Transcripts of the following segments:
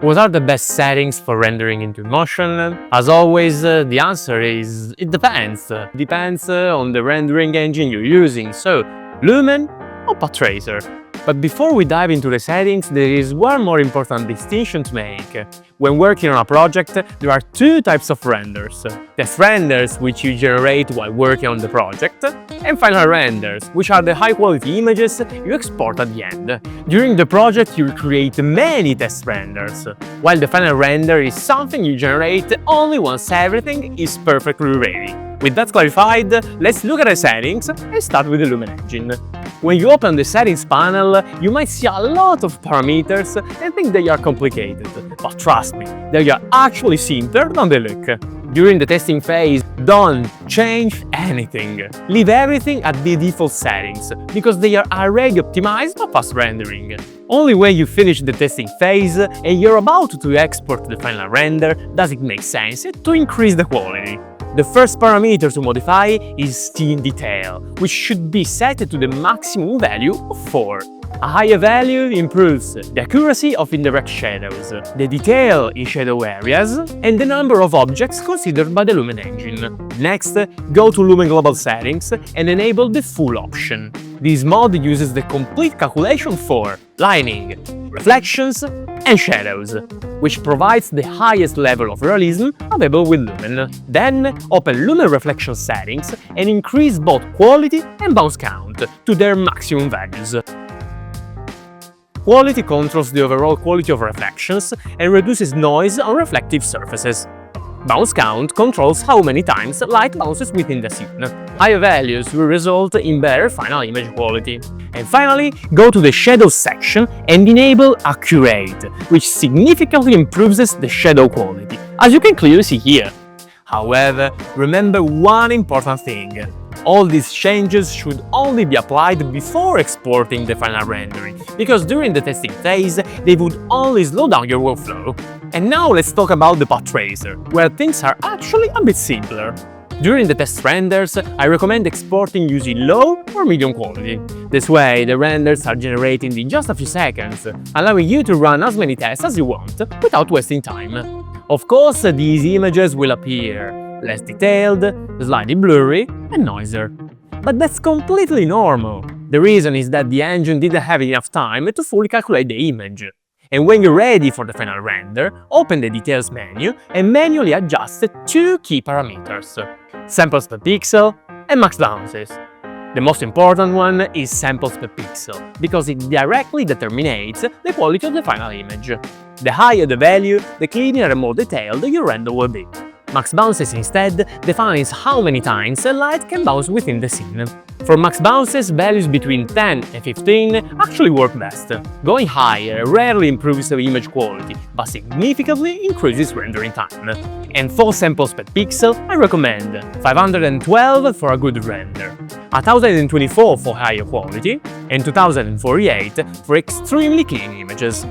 What are the best settings for rendering in Twinmotion? As always, the answer is it depends. Depends on the rendering engine you're using, so Lumen or Path Tracer. But before we dive into the settings, there is one more important distinction to make. When working on a project, there are two types of renders. Test renders, which you generate while working on the project, and final renders, which are the high-quality images you export at the end. During the project, you create many test renders, while the final render is something you generate only once everything is perfectly ready. With that clarified, let's look at the settings and start with the Lumen engine. When you open the settings panel, you might see a lot of parameters and think they are complicated, but trust me, they are actually simpler than they look. During the testing phase, don't change anything. Leave everything at the default settings, because they are already optimized for fast rendering. Only when you finish the testing phase and you're about to export the final render does it make sense to increase the quality. The first parameter to modify is scene detail, which should be set to the maximum value of 4. A higher value improves the accuracy of indirect shadows, the detail in shadow areas, and the number of objects considered by the Lumen engine. Next, go to Lumen Global Settings and enable the Full option. This mode uses the complete calculation for lighting, reflections, and shadows, which provides the highest level of realism available with Lumen. Then, open Lumen Reflection Settings and increase both quality and bounce count to their maximum values. Quality controls the overall quality of reflections and reduces noise on reflective surfaces. Bounce count controls how many times light bounces within the scene. Higher values will result in better final image quality. And finally, go to the Shadows section and enable Accurate, which significantly improves the shadow quality, as you can clearly see here. However, remember one important thing. All these changes should only be applied before exporting the final rendering, because during the testing phase, they would only slow down your workflow. And now let's talk about the Path Tracer, where things are actually a bit simpler. During the test renders, I recommend exporting using low or medium quality. This way, the renders are generated in just a few seconds, allowing you to run as many tests as you want without wasting time. Of course, these images will appear less detailed, slightly blurry, and noisier. But that's completely normal. The reason is that the engine didn't have enough time to fully calculate the image. And when you're ready for the final render, open the Details menu and manually adjust two key parameters: samples per pixel and max bounces. The most important one is samples per pixel, because it directly determines the quality of the final image. The higher the value, the cleaner and more detailed your render will be. Max bounces instead defines how many times a light can bounce within the scene. For max bounces, values between 10 and 15 actually work best. Going higher rarely improves the image quality, but significantly increases rendering time. And for samples per pixel, I recommend 512 for a good render, 1024 for higher quality, and 2048 for extremely clean images.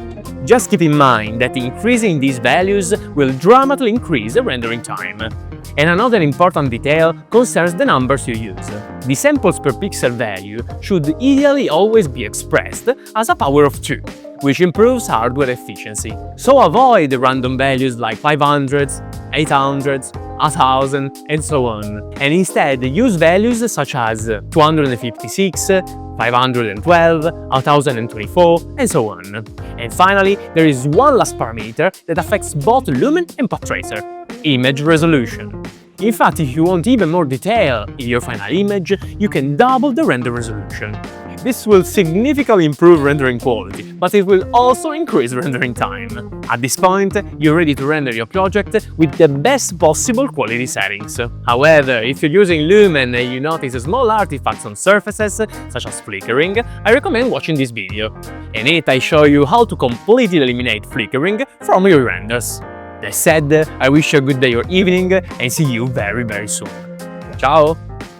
Just keep in mind that increasing these values will dramatically increase the rendering time. And another important detail concerns the numbers you use. The samples per pixel value should ideally always be expressed as a power of 2, which improves hardware efficiency. So avoid random values like 500s, 800s, 1000, and so on, and instead use values such as 256, 512, 1024, and so on. And finally, there is one last parameter that affects both Lumen and Path Tracer: image resolution. In fact, if you want even more detail in your final image, you can double the render resolution. This will significantly improve rendering quality, but it will also increase rendering time. At this point, you're ready to render your project with the best possible quality settings. However, if you're using Lumen and you notice small artifacts on surfaces, such as flickering, I recommend watching this video. In it, I show you how to completely eliminate flickering from your renders. That said, I wish you a good day or evening and see you very soon. Ciao!